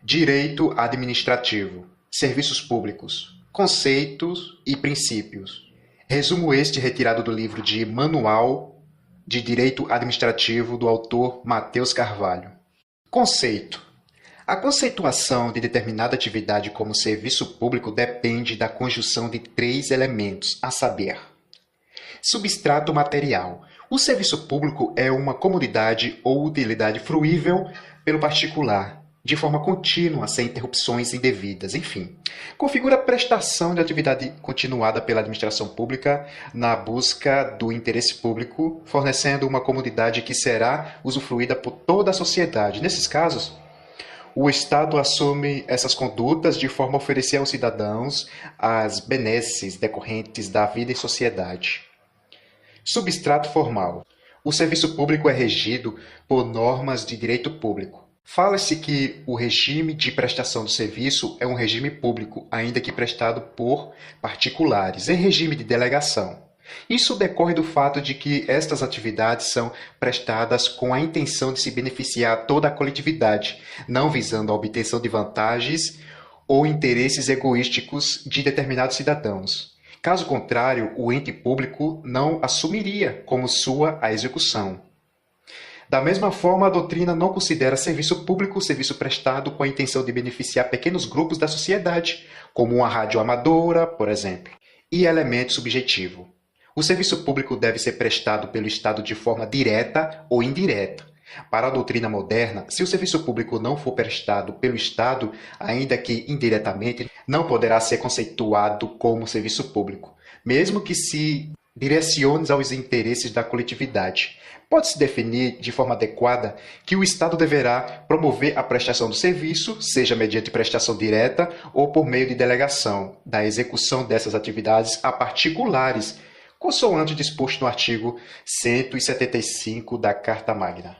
Direito administrativo, serviços públicos, conceitos e princípios. Resumo este retirado do livro de Manual de Direito Administrativo do autor Matheus Carvalho. Conceito. A conceituação de determinada atividade como serviço público depende da conjunção de 3 elementos, a saber: substrato material. O serviço público é uma comodidade ou utilidade fruível pelo particular, de forma contínua, sem interrupções indevidas, enfim. Configura a prestação de atividade continuada pela administração pública na busca do interesse público, fornecendo uma comodidade que será usufruída por toda a sociedade. Nesses casos, o Estado assume essas condutas de forma a oferecer aos cidadãos as benesses decorrentes da vida em sociedade. Substrato formal. O serviço público é regido por normas de direito público. Fala-se que o regime de prestação do serviço é um regime público, ainda que prestado por particulares, em regime de delegação. Isso decorre do fato de que estas atividades são prestadas com a intenção de se beneficiar toda a coletividade, não visando a obtenção de vantagens ou interesses egoísticos de determinados cidadãos. Caso contrário, o ente público não assumiria como sua a execução. Da mesma forma, a doutrina não considera serviço público serviço prestado com a intenção de beneficiar pequenos grupos da sociedade, como uma rádio amadora, por exemplo. E elemento subjetivo. O serviço público deve ser prestado pelo Estado de forma direta ou indireta. Para a doutrina moderna, se o serviço público não for prestado pelo Estado, ainda que indiretamente, não poderá ser conceituado como serviço público, mesmo que se direcione aos interesses da coletividade. Pode-se definir de forma adequada que o Estado deverá promover a prestação do serviço, seja mediante prestação direta ou por meio de delegação, da execução dessas atividades a particulares, consoante disposto no artigo 175 da Carta Magna.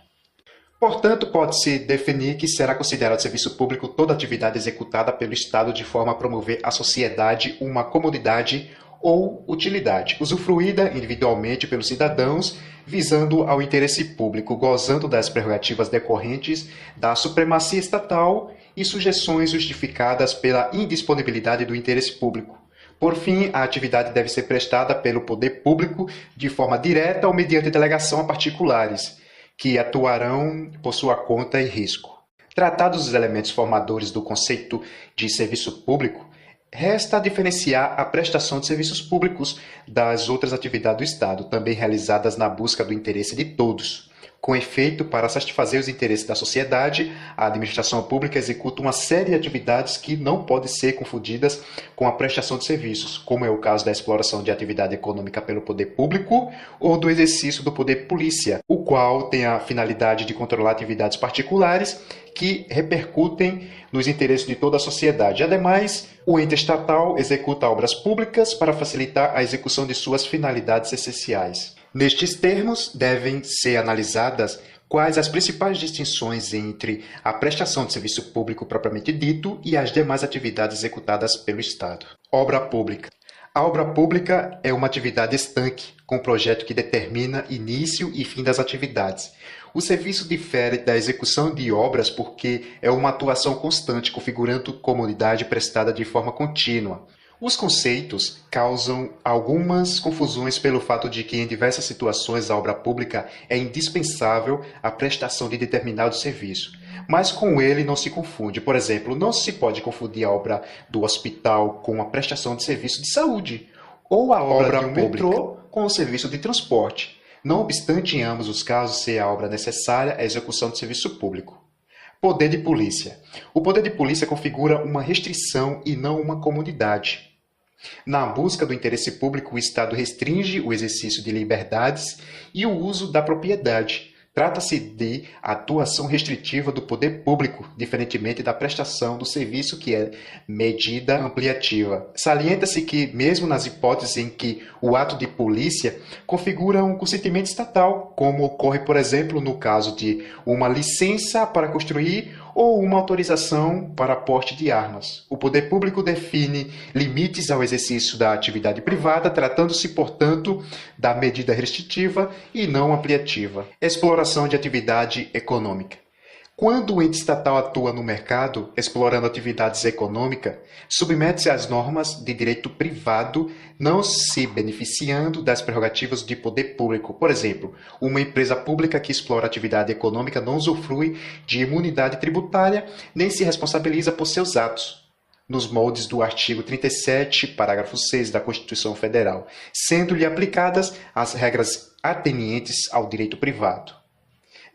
Portanto, pode-se definir que será considerado serviço público toda atividade executada pelo Estado de forma a promover à sociedade uma comodidade ou utilidade, usufruída individualmente pelos cidadãos, visando ao interesse público, gozando das prerrogativas decorrentes da supremacia estatal e sujeições justificadas pela indisponibilidade do interesse público. Por fim, a atividade deve ser prestada pelo poder público de forma direta ou mediante delegação a particulares, que atuarão por sua conta e risco. Tratados os elementos formadores do conceito de serviço público, resta diferenciar a prestação de serviços públicos das outras atividades do Estado, também realizadas na busca do interesse de todos. Com efeito, para satisfazer os interesses da sociedade, a administração pública executa uma série de atividades que não podem ser confundidas com a prestação de serviços, como é o caso da exploração de atividade econômica pelo poder público ou do exercício do poder polícia, o qual tem a finalidade de controlar atividades particulares que repercutem nos interesses de toda a sociedade. Ademais, o ente estatal executa obras públicas para facilitar a execução de suas finalidades essenciais. Nestes termos, devem ser analisadas quais as principais distinções entre a prestação de serviço público propriamente dito e as demais atividades executadas pelo Estado. Obra pública. A obra pública é uma atividade estanque, com projeto que determina início e fim das atividades. O serviço difere da execução de obras porque é uma atuação constante, configurando comunidade prestada de forma contínua. Os conceitos causam algumas confusões pelo fato de que, em diversas situações, a obra pública é indispensável à prestação de determinado serviço, mas com ele não se confunde. Por exemplo, não se pode confundir a obra do hospital com a prestação de serviço de saúde, ou a obra de um metrô com o serviço de transporte, não obstante em ambos os casos ser a obra necessária à execução de serviço público. Poder de polícia. O poder de polícia configura uma restrição e não uma comodidade. Na busca do interesse público, o Estado restringe o exercício de liberdades e o uso da propriedade. Trata-se de atuação restritiva do poder público, diferentemente da prestação do serviço, que é medida ampliativa. Salienta-se que, mesmo nas hipóteses em que o ato de polícia configura um consentimento estatal, como ocorre, por exemplo, no caso de uma licença para construir ou uma autorização para porte de armas. O poder público define limites ao exercício da atividade privada, tratando-se, portanto, da medida restritiva e não ampliativa. Exploração de atividade econômica. Quando o ente estatal atua no mercado, explorando atividades econômicas, submete-se às normas de direito privado, não se beneficiando das prerrogativas de poder público. Por exemplo, uma empresa pública que explora atividade econômica não usufrui de imunidade tributária, nem se responsabiliza por seus atos, nos moldes do artigo 37, parágrafo 6 da Constituição Federal, sendo-lhe aplicadas as regras atenientes ao direito privado.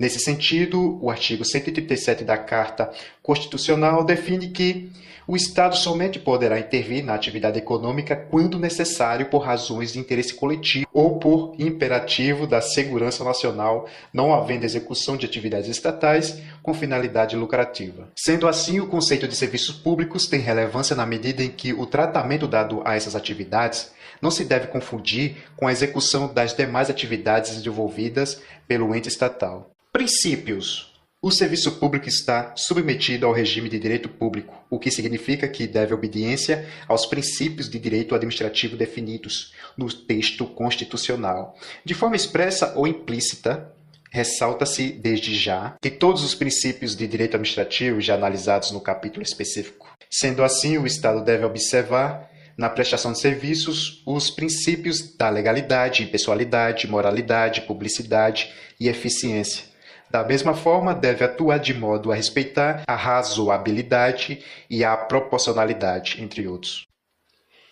Nesse sentido, o artigo 137 da Carta Constitucional define que o Estado somente poderá intervir na atividade econômica quando necessário por razões de interesse coletivo ou por imperativo da segurança nacional, não havendo execução de atividades estatais com finalidade lucrativa. Sendo assim, o conceito de serviços públicos tem relevância na medida em que o tratamento dado a essas atividades não se deve confundir com a execução das demais atividades desenvolvidas pelo ente estatal. Princípios. O serviço público está submetido ao regime de direito público, o que significa que deve obediência aos princípios de direito administrativo definidos no texto constitucional. De forma expressa ou implícita, ressalta-se desde já que todos os princípios de direito administrativo já analisados no capítulo específico. Sendo assim, o Estado deve observar na prestação de serviços os princípios da legalidade, impessoalidade, moralidade, publicidade e eficiência. Da mesma forma, deve atuar de modo a respeitar a razoabilidade e a proporcionalidade, entre outros.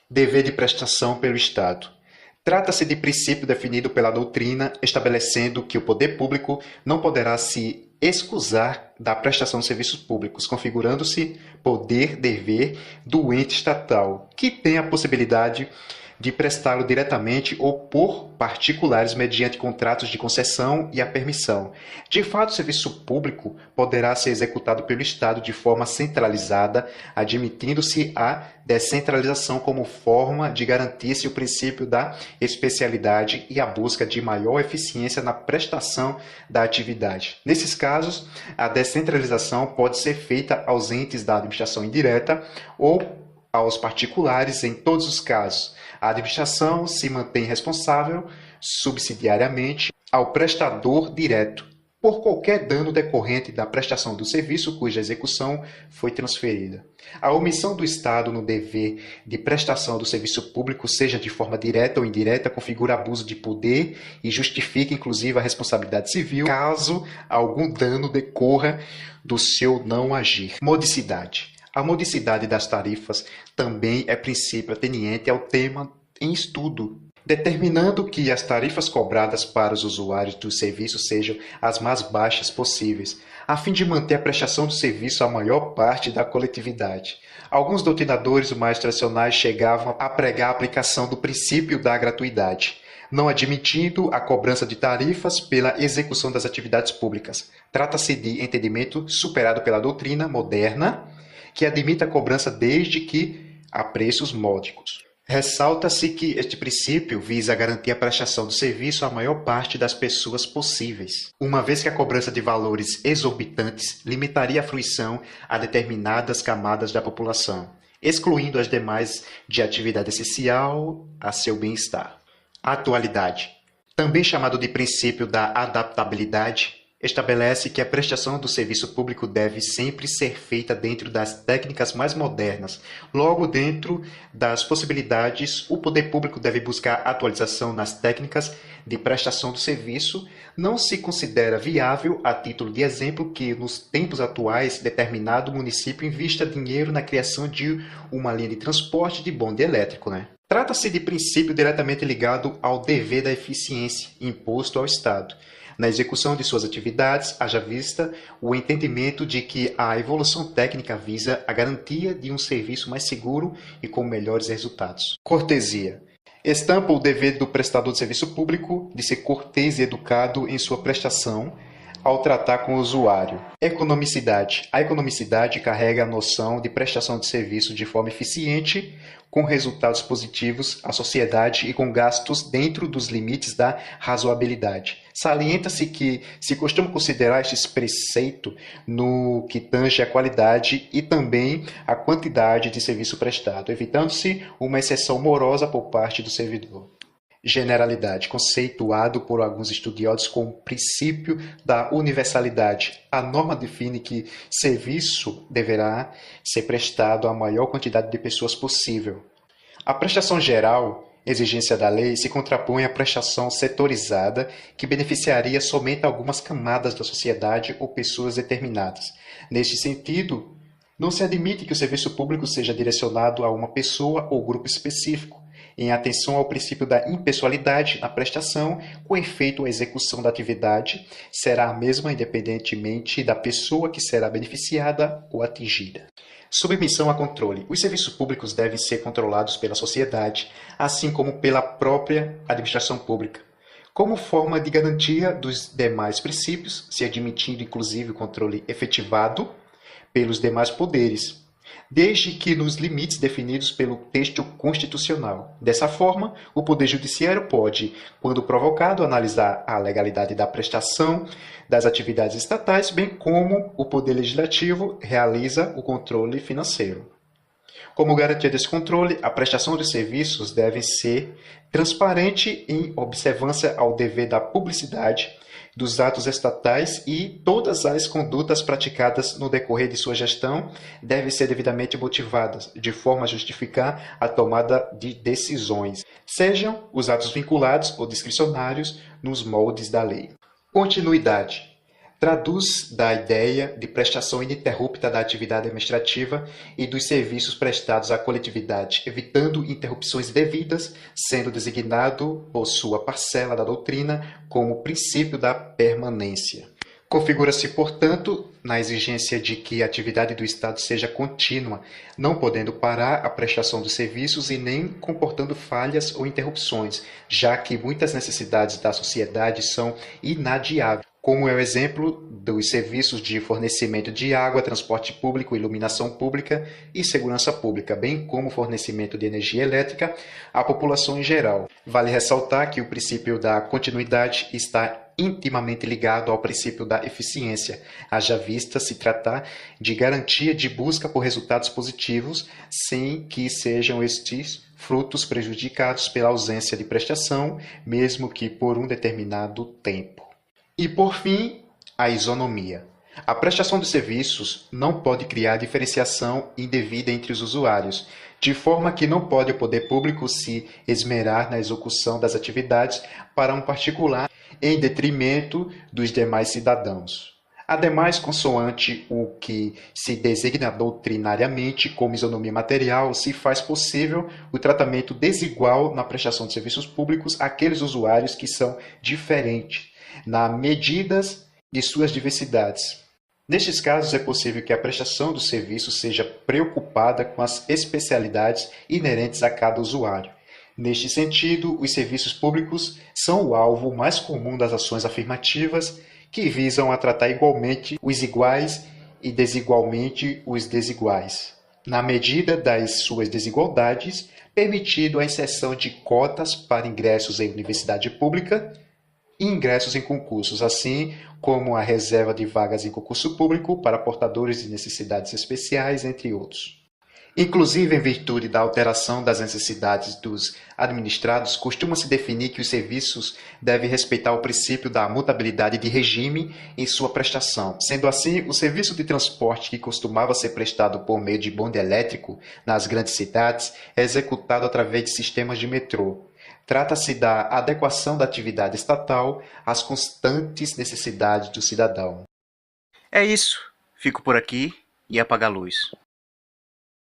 Dever de prestação pelo Estado. Trata-se de princípio definido pela doutrina, estabelecendo que o poder público não poderá se excusar da prestação de serviços públicos, configurando-se poder-dever do ente estatal, que tem a possibilidade de prestá-lo diretamente ou por particulares mediante contratos de concessão e a permissão. De fato, o serviço público poderá ser executado pelo Estado de forma centralizada, admitindo-se a descentralização como forma de garantir-se o princípio da especialidade e a busca de maior eficiência na prestação da atividade. Nesses casos, a descentralização pode ser feita aos entes da administração indireta ou aos particulares em todos os casos. A administração se mantém responsável subsidiariamente ao prestador direto por qualquer dano decorrente da prestação do serviço cuja execução foi transferida. A omissão do Estado no dever de prestação do serviço público, seja de forma direta ou indireta, configura abuso de poder e justifica inclusive a responsabilidade civil caso algum dano decorra do seu não agir. Modicidade. A modicidade das tarifas também é princípio ateniente ao tema em estudo, determinando que as tarifas cobradas para os usuários do serviço sejam as mais baixas possíveis, a fim de manter a prestação do serviço à maior parte da coletividade. Alguns doutrinadores mais tradicionais chegavam a pregar a aplicação do princípio da gratuidade, não admitindo a cobrança de tarifas pela execução das atividades públicas. Trata-se de entendimento superado pela doutrina moderna, que admite a cobrança desde que a preços módicos. Ressalta-se que este princípio visa garantir a prestação do serviço à maior parte das pessoas possíveis, uma vez que a cobrança de valores exorbitantes limitaria a fruição a determinadas camadas da população, excluindo as demais de atividade essencial a seu bem-estar. Atualidade. Também chamado de princípio da adaptabilidade, estabelece que a prestação do serviço público deve sempre ser feita dentro das técnicas mais modernas. Logo, dentro das possibilidades, o poder público deve buscar atualização nas técnicas de prestação do serviço. Não se considera viável, a título de exemplo, que nos tempos atuais determinado município invista dinheiro na criação de uma linha de transporte de bonde elétrico, Trata-se de princípio diretamente ligado ao dever da eficiência imposto ao Estado na execução de suas atividades, haja vista o entendimento de que a evolução técnica visa a garantia de um serviço mais seguro e com melhores resultados. Cortesia. Estampa o dever do prestador de serviço público de ser cortês e educado em sua prestação ao tratar com o usuário. Economicidade. A economicidade carrega a noção de prestação de serviço de forma eficiente, com resultados positivos à sociedade e com gastos dentro dos limites da razoabilidade. Salienta-se que se costuma considerar este preceito no que tange a qualidade e também a quantidade de serviço prestado, evitando-se uma exceção morosa por parte do servidor. Generalidade, conceituado por alguns estudiosos como princípio da universalidade. A norma define que serviço deverá ser prestado à maior quantidade de pessoas possível. A prestação geral, exigência da lei, se contrapõe à prestação setorizada, que beneficiaria somente algumas camadas da sociedade ou pessoas determinadas. Neste sentido, não se admite que o serviço público seja direcionado a uma pessoa ou grupo específico, em atenção ao princípio da impessoalidade na prestação, com efeito a execução da atividade será a mesma independentemente da pessoa que será beneficiada ou atingida. Submissão a controle. Os serviços públicos devem ser controlados pela sociedade, assim como pela própria administração pública, como forma de garantia dos demais princípios, se admitindo inclusive o controle efetivado pelos demais poderes, desde que nos limites definidos pelo texto constitucional. Dessa forma, o Poder Judiciário pode, quando provocado, analisar a legalidade da prestação das atividades estatais, bem como o Poder Legislativo realiza o controle financeiro. Como garantia desse controle, a prestação de serviços deve ser transparente em observância ao dever da publicidade dos atos estatais e todas as condutas praticadas no decorrer de sua gestão devem ser devidamente motivadas, de forma a justificar a tomada de decisões, sejam os atos vinculados ou discricionários nos moldes da lei. Continuidade. Traduz da ideia de prestação ininterrupta da atividade administrativa e dos serviços prestados à coletividade, evitando interrupções devidas, sendo designado por sua parcela da doutrina como princípio da permanência. Configura-se, portanto, na exigência de que a atividade do Estado seja contínua, não podendo parar a prestação dos serviços e nem comportando falhas ou interrupções, já que muitas necessidades da sociedade são inadiáveis, como é o exemplo dos serviços de fornecimento de água, transporte público, iluminação pública e segurança pública, bem como fornecimento de energia elétrica à população em geral. Vale ressaltar que o princípio da continuidade está intimamente ligado ao princípio da eficiência, haja vista se tratar de garantia de busca por resultados positivos, sem que sejam estes frutos prejudicados pela ausência de prestação, mesmo que por um determinado tempo. E, por fim, a isonomia. A prestação de serviços não pode criar diferenciação indevida entre os usuários, de forma que não pode o poder público se esmerar na execução das atividades para um particular em detrimento dos demais cidadãos. Ademais, consoante o que se designa doutrinariamente como isonomia material, se faz possível o tratamento desigual na prestação de serviços públicos àqueles usuários que são diferentes, na medida de suas diversidades. Nestes casos, é possível que a prestação do serviço seja preocupada com as especialidades inerentes a cada usuário. Neste sentido, os serviços públicos são o alvo mais comum das ações afirmativas que visam a tratar igualmente os iguais e desigualmente os desiguais, na medida das suas desigualdades, permitindo a inserção de cotas para ingressos em universidade pública e ingressos em concursos, assim como a reserva de vagas em concurso público para portadores de necessidades especiais, entre outros. Inclusive, em virtude da alteração das necessidades dos administrados, costuma-se definir que os serviços devem respeitar o princípio da mutabilidade de regime em sua prestação. Sendo assim, o serviço de transporte que costumava ser prestado por meio de bonde elétrico nas grandes cidades é executado através de sistemas de metrô. Trata-se da adequação da atividade estatal às constantes necessidades do cidadão. É isso. Fico por aqui e apaga a luz.